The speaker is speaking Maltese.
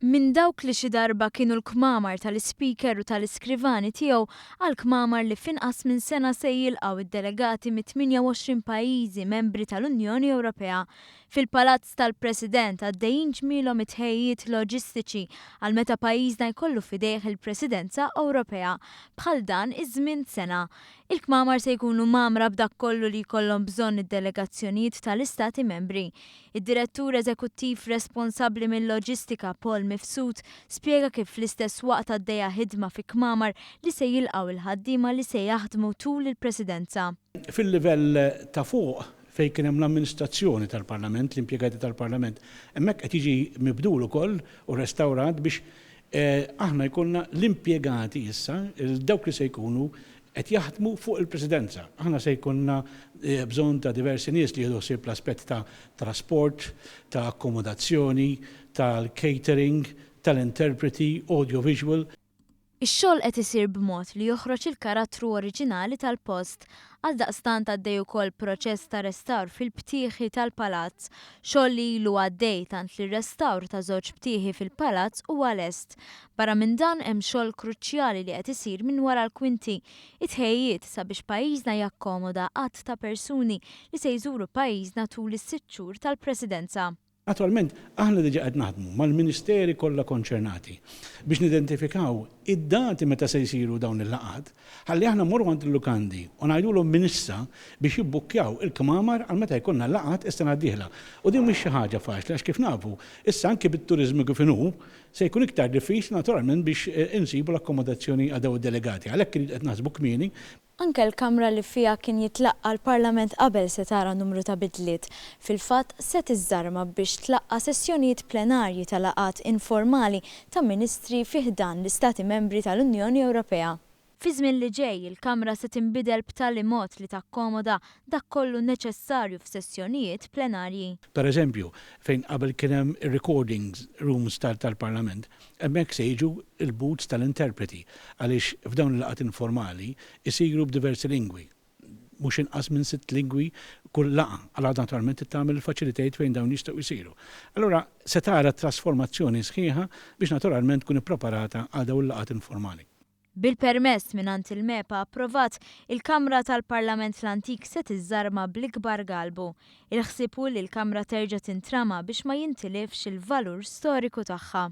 Minn dawk li xi darba kienu l-kmamar tal-ispiker u tal-iskrivani tiegħu għal kmamar li finqas minn sena se jilqgħu id-delegati mit-28 pajjiżi membri tal-Unjoni Ewropea. Fil-Palazz tal-President għaddejjin ġmielhom it-tħejjiet loġistiċi għal meta pajjiżna jkollu fidejh il-Presidenza Ewropea bħal dan iż-żmien sena. Il-kmamar se jkunu mamra b'dak kollu li jkollhom bżonn id-delegazzjonijiet tal-Istati membri. Id-direttur eżekuttiv responsabbli mill-loġistika Paul Mifsud spjega kif fl-istess waqt għaddejja ħidma fi kmamar li se jilqgħu il-ħaddiema li se jaħdmu tul il-Presidenza. Fil-livell ta' fuq fejn kien hemm l-amministrazzjoni tal-Parlament, l-impjegati tal-Parlament, hemmhekk qed jiġi mibdul ukoll u restawrat biex aħna jkollna l-impjegati issa, dawk li se jkunu qed jaħdmu fuq il-Presidenza. Aħna se jkollna bżonn ta' diversi nies li jieħdu ħsieb l-aspett ta' trasport, ta' akkomodazzjoni, tal-catering, tal-interpreti, audiovisual. Ix-xogħol qed isir b'mod li joħroġ il-karattru oriġinali tal-post. Għaldaqstant għaddej ukoll proċess ta' restawr fil-ptieħi tal-palazz, xogħol li ilu għaddej tant li restawr ta' żewġ ptieħi fil-palazz huwa lest. Barra minn dan hemm xogħol kruċjali li qed isir minn wara l-kwinti, it-tħejjiet sabiex pajjiżna jakkomoda qatt ta' persuni li se jżuru pajjiżna tul is-sitt xhur tal-Presidenza. Attualment, aħna diġa qed naħdmu mal-Ministeri kollha konċernati biex nidentifikaw id-dati meta se jsiru dawn il-laqgħat, ħalli aħna mmorru għand il-lukandi u ngħidulhom minn issa biex jibbukkjaw il-kmamar għal meta jkollna laqgħat is-sena d-dieħla. U din mhix xi ħaġa faċli għax kif nafu, issa anke bit-turiżmu kif inhu se jkun iktar diffiċli naturalment biex insibu l-akkomodazzjoni għal dawn id-delegati. Għalhekk qed naħsbu kmieni. Anke l-Kamra li fija kien jitlaqqa l-Parlament qabel se tara numru ta' bidliet. Fil-fatt se tiżarma biex tlaqqa sessjonijiet plenarji ta' laqgħat informali ta' ministri fih dan l-Istati membri tal-Unjoni Ewropea. Fi żmien li ġej il-Kamra se tinbidel b'tali mod li takkomoda dak kollu neċessarju f'sessjonijiet plenarji. Pereżempju, fejn qabel kien hemm recording rooms tal-Parlament, hemmhekk se jiġu il-booths tal-interpreti għaliex f'dawn il-laqgħat informali isiru b'diversi lingwi. Mhux inqas minn 6 lingwi kull laqgħa, allura naturalment tagħmel il-faċilitajiet fejn dawn jistgħu jsiru. Allura se tara trasformazzjoni sħiħa biex naturalment tkun ippreparata għal dawn il-laqgħat informali. Bil-permess mingħand il-MEPA approvat, il-Kamra tal-Parlament l-Antik se tiżarma bl-ikbar galbu. Il-ħsieb hu li l-Kamra terġa' tintrama biex ma jintilifx il-valur storiku tagħha.